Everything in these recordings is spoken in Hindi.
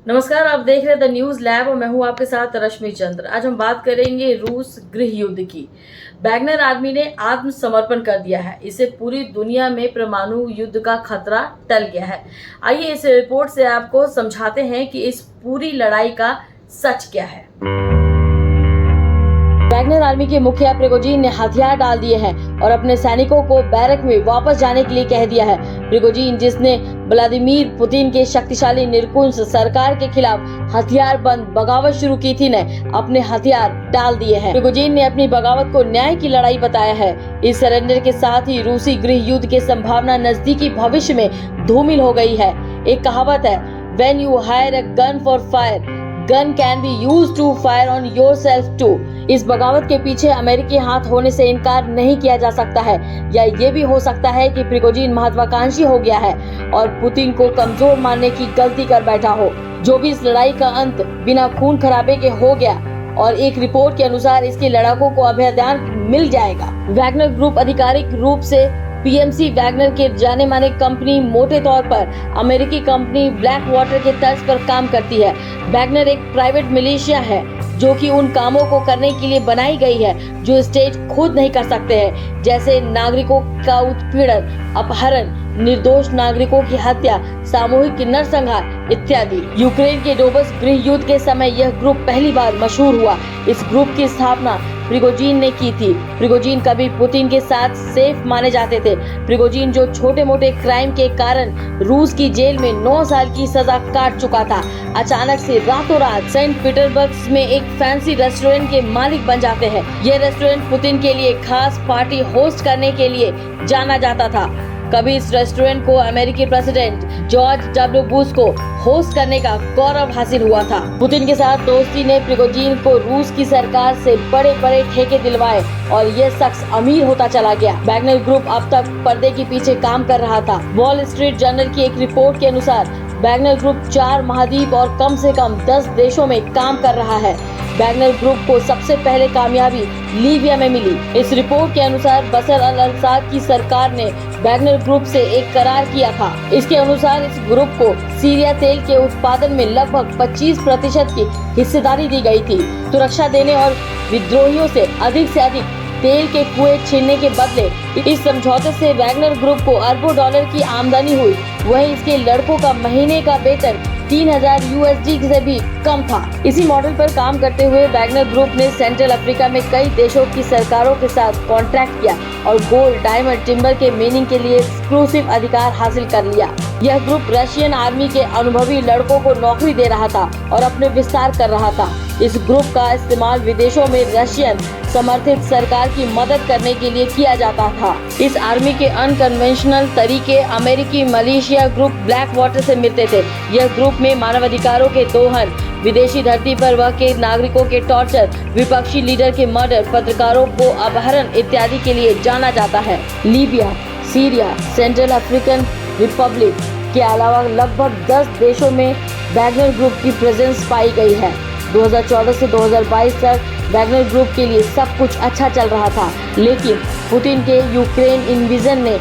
नमस्कार, आप देख रहे हैं द न्यूज लैब और मैं हूं आपके साथ रश्मि चंद्र। आज हम बात करेंगे रूस गृह युद्ध की। वैगनर आर्मी ने आत्मसमर्पण कर दिया है। इससे पूरी दुनिया में परमाणु युद्ध का खतरा टल गया है। आइए इस रिपोर्ट से आपको समझाते हैं कि इस पूरी लड़ाई का सच क्या है। वैगनर आर्मी के मुखिया प्रिगोजिन ने हथियार डाल दिए हैं और अपने सैनिकों को बैरक में वापस जाने के लिए कह दिया है। प्रिगोजिन, जिसने व्लादिमीर पुतिन के शक्तिशाली निरंकुश सरकार के खिलाफ हथियार बंद बगावत शुरू की थी, ने अपने हथियार डाल दिए हैं। प्रिगोजिन ने अपनी बगावत को न्याय की लड़ाई बताया है। इस सरेंडर के साथ ही रूसी गृह युद्ध की संभावना नजदीकी भविष्य में धूमिल हो गई है। एक कहावत है, When you hire a gun for fire, gun can be used to fire on yourself too। इस बगावत के पीछे अमेरिकी हाथ होने से इनकार नहीं किया जा सकता है, या ये भी हो सकता है कि प्रिगोजिन महत्वाकांक्षी हो गया है और पुतिन को कमजोर मानने की गलती कर बैठा हो। जो भी इस लड़ाई का अंत बिना खून खराबे के हो गया और एक रिपोर्ट के अनुसार इसके लड़ाकों को अभ्युदय मिल जाएगा। वैगनर ग्रुप आधिकारिक रूप से पीएमसी वैगनर के जाने माने कंपनी मोटे तौर पर अमेरिकी कंपनी ब्लैक वाटर के तर्ज पर काम करती है। वैगनर एक प्राइवेट मिलिशिया है जो कि उन कामों को करने के लिए बनाई गई है जो स्टेट खुद नहीं कर सकते हैं, जैसे नागरिकों का उत्पीड़न, अपहरण, निर्दोष नागरिकों की हत्या, सामूहिक नरसंहार इत्यादि। यूक्रेन के डोबस गृह युद्ध के समय यह ग्रुप पहली बार मशहूर हुआ। इस ग्रुप की स्थापना प्रिगोजिन ने की थी। प्रिगोजिन कभी पुतिन के साथ सेफ माने जाते थे। प्रिगोजिन जो छोटे मोटे क्राइम के कारण रूस की जेल में 9 साल की सजा काट चुका था, अचानक से रातों रात सेंट पीटर्सबर्ग में एक फैंसी रेस्टोरेंट के मालिक बन जाते हैं। यह रेस्टोरेंट पुतिन के लिए खास पार्टी होस्ट करने के लिए जाना जाता था। कभी इस रेस्टोरेंट को अमेरिकी प्रेसिडेंट जॉर्ज डब्ल्यू बुश को होस्ट करने का गौरव हासिल हुआ था। पुतिन के साथ दोस्ती ने प्रिगोजिन को रूस की सरकार से बड़े बड़े ठेके दिलवाए और यह शख्स अमीर होता चला गया। वैगनर ग्रुप अब तक पर्दे के पीछे काम कर रहा था। वॉल स्ट्रीट जर्नल की एक रिपोर्ट के अनुसार वैगनर ग्रुप 4 महाद्वीप और कम से कम 10 देशों में काम कर रहा है। वैगनर ग्रुप को सबसे पहले कामयाबी लीबिया में मिली। इस रिपोर्ट के अनुसार बशर अल-असाद की सरकार ने वैगनर ग्रुप से एक करार किया था। इसके अनुसार इस ग्रुप को सीरिया तेल के उत्पादन में लगभग 25% की हिस्सेदारी दी गई थी। सुरक्षा देने और विद्रोहियों से अधिक तेल के कुएं छीनने के बदले इस समझौते से वैगनर ग्रुप को अरबों डॉलर की आमदनी हुई। वहीं इसके लड़कों का महीने का वेतन 3000 USD से भी कम था। इसी मॉडल पर काम करते हुए वैगनर ग्रुप ने सेंट्रल अफ्रीका में कई देशों की सरकारों के साथ कॉन्ट्रैक्ट किया और गोल्ड, डायमंड, टिम्बर के मीनिंग के लिए एक्सक्लूसिव अधिकार हासिल कर लिया। यह ग्रुप रशियन आर्मी के अनुभवी लड़कों को नौकरी दे रहा था और अपने विस्तार कर रहा था। इस ग्रुप का इस्तेमाल विदेशों में रशियन समर्थित सरकार की मदद करने के लिए किया जाता था। इस आर्मी के अनकन्वेंशनल तरीके अमेरिकी मलेशिया ग्रुप ब्लैक वाटर से मिलते थे। यह ग्रुप में मानवाधिकारों के दोहन, विदेशी धरती पर वह के नागरिकों के टॉर्चर, विपक्षी लीडर के मर्डर, पत्रकारों को अपहरण इत्यादि के लिए जाना जाता है। Libya, Syria, central African Republic के अलावा लगभग 10 देशों में वैगनर ग्रुप की प्रेजेंस पाई गई है। 2014 से 2022 तक वैगनर ग्रुप के लिए सब कुछ अच्छा चल रहा था, लेकिन पुतिन के यूक्रेन इन्वेजन ने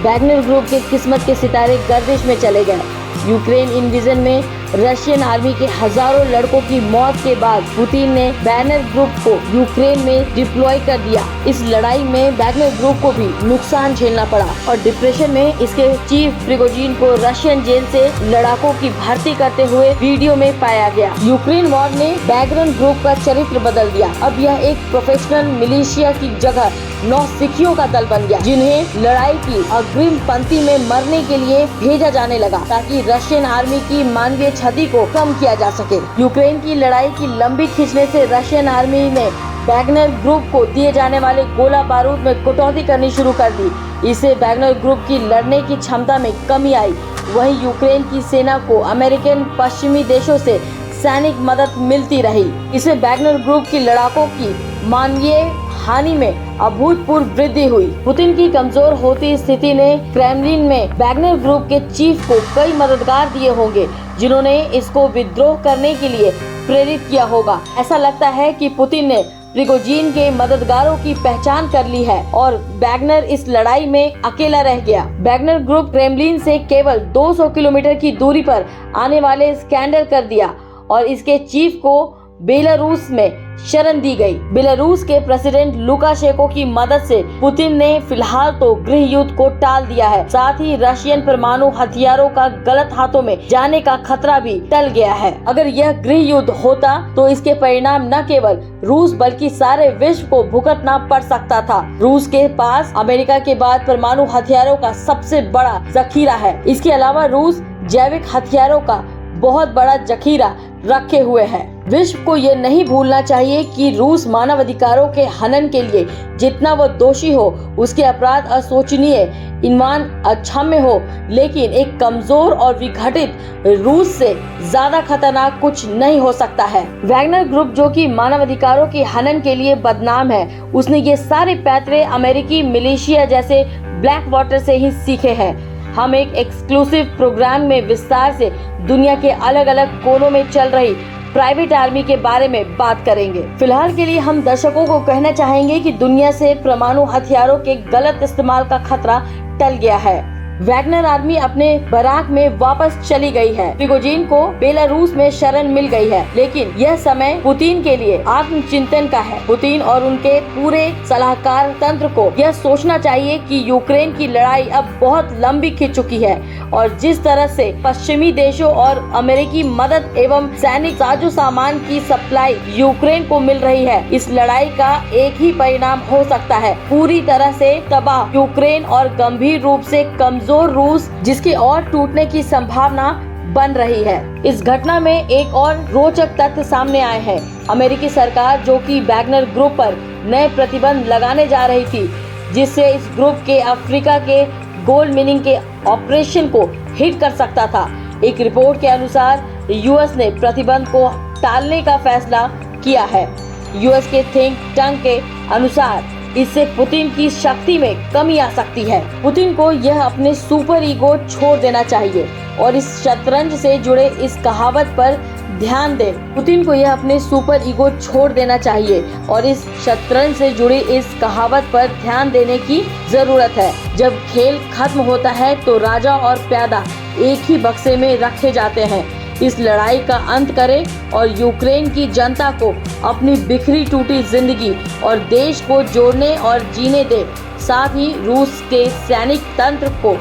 वैगनर ग्रुप के किस्मत के सितारे गर्दिश में चले गए। यूक्रेन इन्वेजन में रशियन आर्मी के हजारों लड़कों की मौत के बाद पुतिन ने वैगनर ग्रुप को यूक्रेन में डिप्लॉय कर दिया। इस लड़ाई में वैगनर ग्रुप को भी नुकसान झेलना पड़ा और डिप्रेशन में इसके चीफ प्रिगोजिन को रशियन जेल से लड़ाकों की भर्ती करते हुए वीडियो में पाया गया। यूक्रेन वॉर ने वैगनर ग्रुप का चरित्र बदल दिया। अब यह एक प्रोफेशनल मिलिशिया की जगह नौसिखियों का दल बन गया, जिन्हें लड़ाई की अग्रिम पंक्ति में मरने के लिए भेजा जाने लगा ताकि रशियन आर्मी की मानवीय क्षति को कम किया जा सके। यूक्रेन की लड़ाई की लंबी खींचने से रशियन आर्मी ने वैगनर ग्रुप को दिए जाने वाले गोला बारूद में कटौती करनी शुरू कर दी। इससे वैगनर ग्रुप की लड़ने की क्षमता में कमी आई। वहीं यूक्रेन की सेना को अमेरिकन पश्चिमी देशों से सैनिक मदद मिलती रही। इससे वैगनर ग्रुप की लड़ाकों की मानवीय हानि में अभूतपूर्व वृद्धि हुई। पुतिन की कमजोर होती स्थिति ने क्रेमलिन में वैगनर ग्रुप के चीफ को कई मददगार दिए होंगे, जिन्होंने इसको विद्रोह करने के लिए प्रेरित किया होगा। ऐसा लगता है कि पुतिन ने प्रिगोजिन के मददगारों की पहचान कर ली है और वैगनर इस लड़ाई में अकेला रह गया। वैगनर ग्रुप क्रेमलिन से केवल 200 किलोमीटर की दूरी पर आने वाले स्कैंडल कर दिया और इसके चीफ को बेलारूस में शरण दी गई। बेलारूस के प्रेसिडेंट लुकाशेंको की मदद से पुतिन ने फिलहाल तो गृह युद्ध को टाल दिया है, साथ ही रशियन परमाणु हथियारों का गलत हाथों में जाने का खतरा भी टल गया है। अगर यह गृह युद्ध होता तो इसके परिणाम न केवल रूस बल्कि सारे विश्व को भुगतना पड़ सकता था। रूस के पास अमेरिका के बाद परमाणु हथियारों का सबसे बड़ा जखीरा है। इसके अलावा रूस जैविक हथियारों का बहुत बड़ा जखीरा रखे हुए है। विश्व को ये नहीं भूलना चाहिए कि रूस मानवाधिकारों के हनन के लिए जितना वो दोषी हो, उसके अपराध अशोचनीय, ईमान अक्षम्य हो, लेकिन एक कमजोर और विघटित रूस से ज्यादा खतरनाक कुछ नहीं हो सकता है। वैगनर ग्रुप जो कि मानवाधिकारों के हनन के लिए बदनाम है, उसने ये सारे पैतरे अमेरिकी मिलिशिया जैसे ब्लैक वाटर से ही सीखे हैं। हम एक एक्सक्लूसिव प्रोग्राम में विस्तार से दुनिया के अलग अलग कोनों में चल रही प्राइवेट आर्मी के बारे में बात करेंगे। फिलहाल के लिए हम दर्शकों को कहना चाहेंगे कि दुनिया से परमाणु हथियारों के गलत इस्तेमाल का खतरा टल गया है। वैगनर आर्मी अपने बराक में वापस चली गई है। प्रिगोजिन को बेलारूस में शरण मिल गई है, लेकिन यह समय पुतिन के लिए आत्मचिंतन का है। पुतिन और उनके पूरे सलाहकार तंत्र को यह सोचना चाहिए कि यूक्रेन की लड़ाई अब बहुत लंबी खिंच चुकी है और जिस तरह से पश्चिमी देशों और अमेरिकी मदद एवं सैनिक साजो सामान की सप्लाई यूक्रेन को मिल रही है, इस लड़ाई का एक ही परिणाम हो सकता है, पूरी तरह से तबाह यूक्रेन और गंभीर रूप से कमजोर रूस, जिसकी और टूटने की संभावना बन रही है। इस घटना में एक और रोचक तथ्य सामने आए हैं। अमेरिकी सरकार जो कि वैगनर ग्रुप पर नए प्रतिबंध लगाने जा रही थी, जिससे इस ग्रुप के अफ्रीका के गोल्ड मिनिंग के ऑपरेशन को हिट कर सकता था। एक रिपोर्ट के अनुसार यूएस ने प्रतिबंध को टालने का फैसला किया है। यूएस के थिंक टैंक के अनुसार इससे पुतिन की शक्ति में कमी आ सकती है। पुतिन को यह अपने सुपर ईगो छोड़ देना चाहिए और इस शतरंज से जुड़े इस कहावत पर ध्यान दें। पुतिन को यह अपने सुपर ईगो छोड़ देना चाहिए और इस शतरंज से जुड़ी इस कहावत पर ध्यान देने की जरूरत है। जब खेल खत्म होता है तो राजा और प्यादा एक ही बक्से में रखे जाते हैं। इस लड़ाई का अंत करें और यूक्रेन की जनता को अपनी बिखरी टूटी जिंदगी और देश को जोड़ने और जीने दें। साथ ही रूस के सैनिक तंत्र को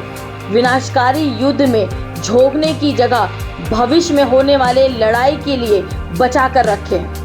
विनाशकारी युद्ध में झोंकने की जगह भविष्य में होने वाले लड़ाई के लिए बचा कर रखें।